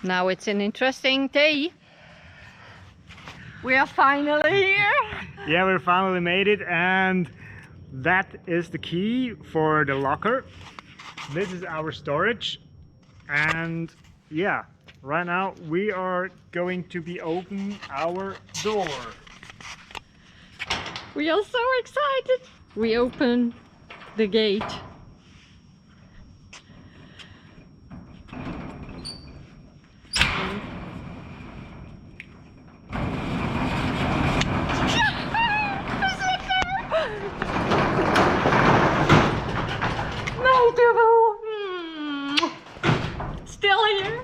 Now it's an interesting day. We are finally here. Yeah, we finally made it, and that is the key for the locker. This is our storage, and yeah, right now we are going to be open our door. We are so excited. We open the gate. Still here,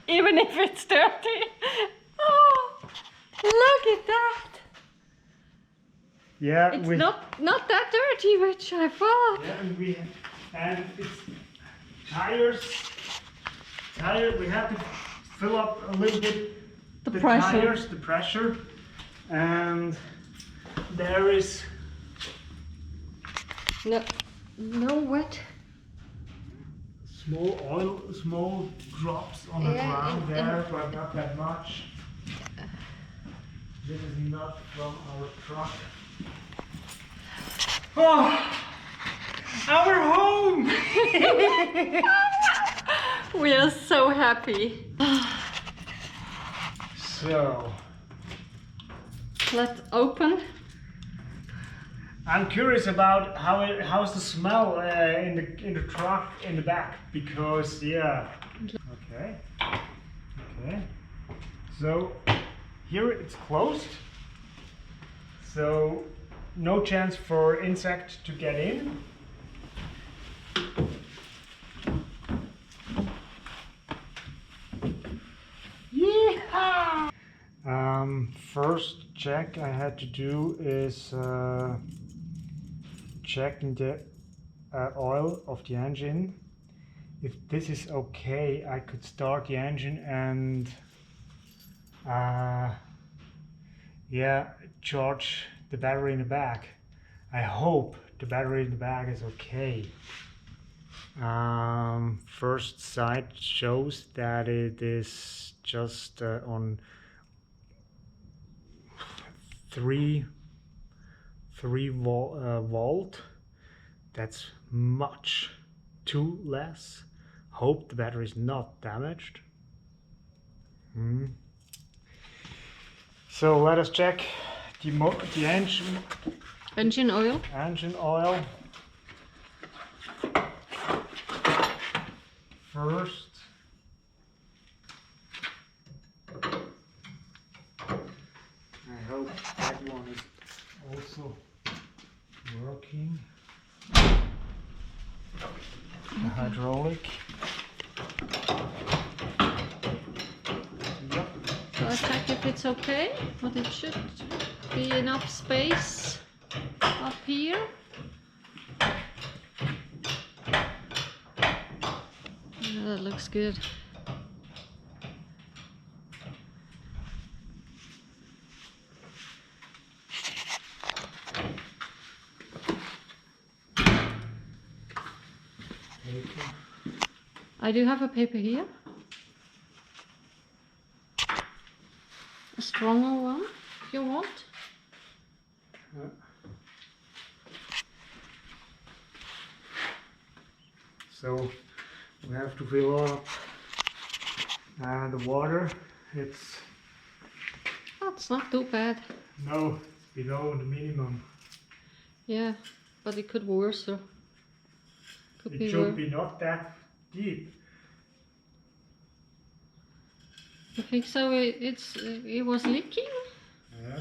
even if it's dirty. Oh, look at that. Yeah, It's not that dirty, which I thought. Yeah, and it's tires. We have to fill up a little bit the pressure. tires, the pressure, and there is no wet. small drops on the ground there, but not that much. This is not from our truck. Oh, our home! We are so happy. So, Let's open. I'm curious about how's the smell in the truck in the back, because yeah. Okay. So here it's closed. So no chance for insect to get in. Yeehaw! First check I had to do is checking the oil of the engine. If this is okay, I could start the engine and yeah, charge the battery in the back. I hope the battery in the back is okay. First sight shows that it is just on 3 volt. That's much too less. Hope the battery is not damaged. So let us check the Engine oil. Engine oil. First. I hope that one is also working. The hydraulic. Yep. So I check if it's okay, but it should be enough space up here. Yeah, that looks good. I do have a paper here. A stronger one, if you want. Yeah. So we have to fill up the water. That's not too bad. No, it's below the minimum. Yeah, but it could worse. So It should be not that deep. I think so. It was leaking. Yeah.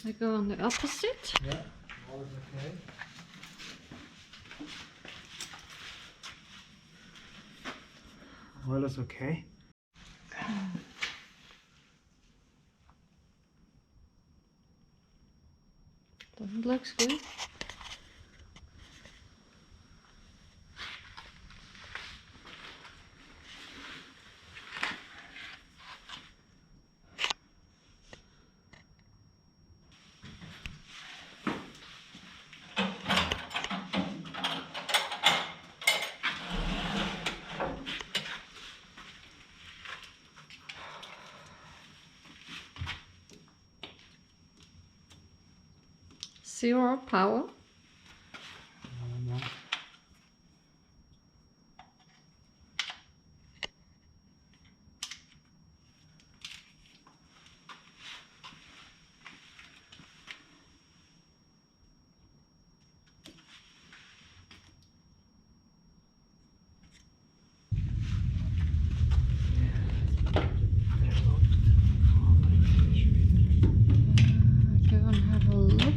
I go on the opposite. Yeah, all is okay. Oil is okay. That looks good. 0 power. No. Go and have a look.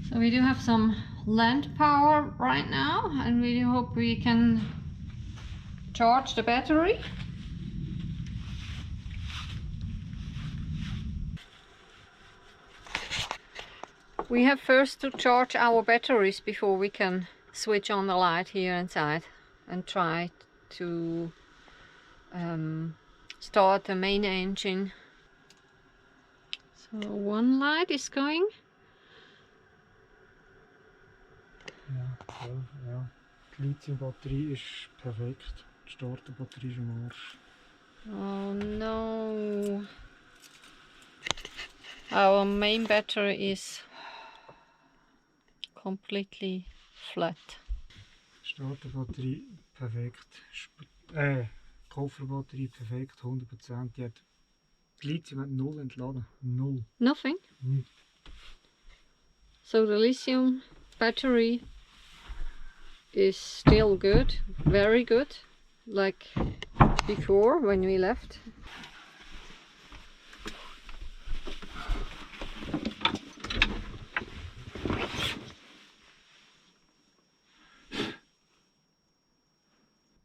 So we do have some land power right now, and we hope we can charge the battery. We have first to charge our batteries before we can switch on the light here inside and try to start the main engine. So one light is going. Ja, ja. Die Lithium-Batterie ist perfekt. Die Starterbatterie ist am Arsch. Oh no. Our main battery is completely flat. Starterbatterie perfekt. Kofferbatterie perfekt, 100%. Die Lithium hat 0 entladen. 0. Nothing? Nicht. So the lithium battery is still good, very good, like before when we left.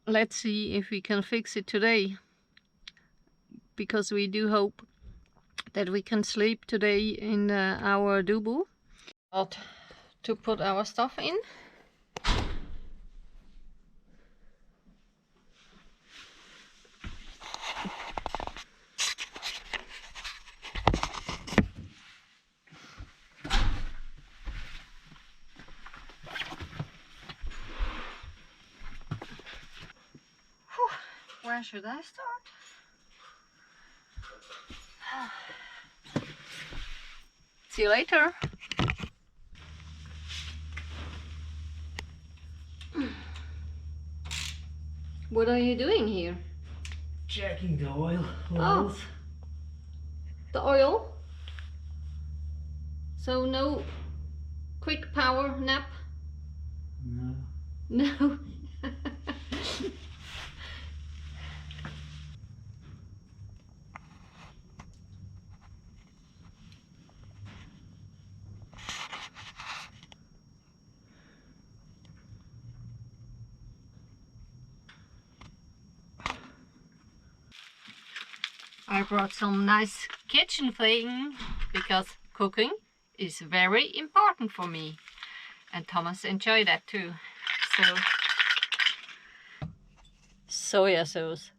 Let's see if we can fix it today, because we do hope that we can sleep today in our Dubu. To put our stuff in. Where should I start? See you later. What are you doing here? Checking the oil levels. The oil? So no quick power nap? No. No. I brought some nice kitchen thing because cooking is very important for me, and Thomas enjoyed that too. So soya sauce.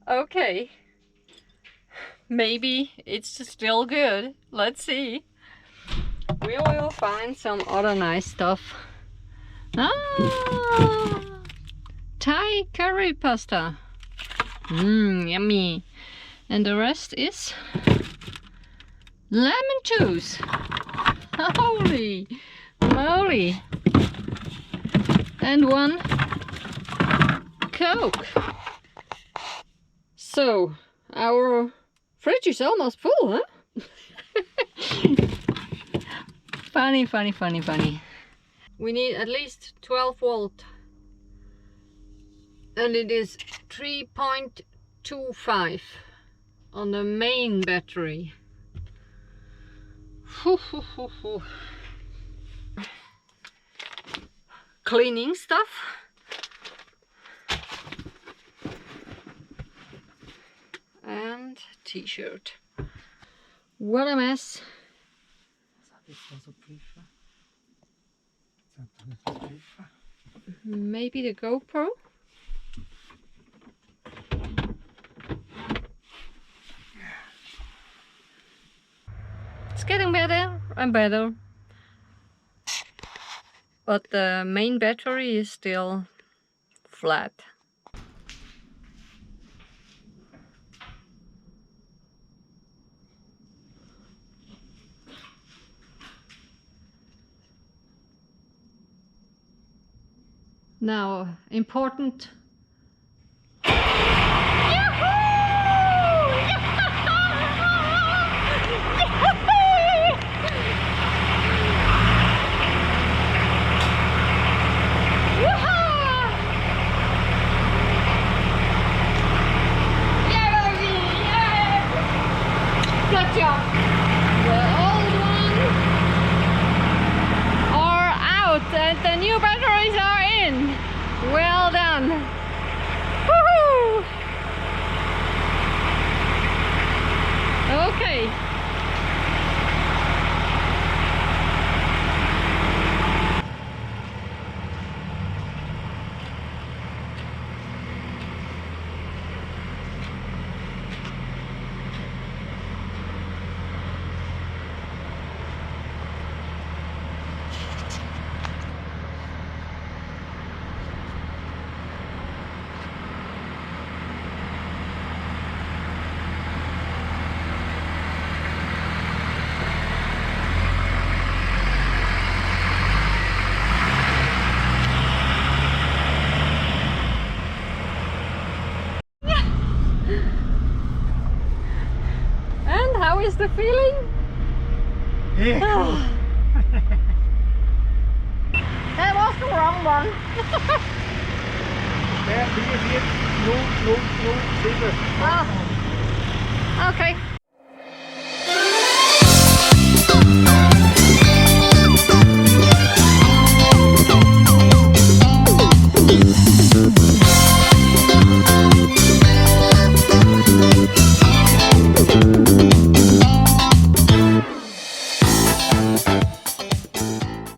Okay, maybe it's still good. Let's see. We will find some other nice stuff. Thai curry pasta. Yummy. And the rest is lemon juice. Holy moly. And one Coke. So our fridge is almost full, huh? Funny, funny, funny, funny. We need at least 12 volt. And it is 3.25 on the main battery. Cleaning stuff. And t-shirt. What a mess. Maybe the GoPro? It's getting better and better. But the main battery is still flat. Now, important. Good job. The old one are out and the new batteries are in. Well done. Woohoo! Okay. And how is the feeling? Yeah, cool. That was the wrong one. Yeah, hier, no, safer. Okay.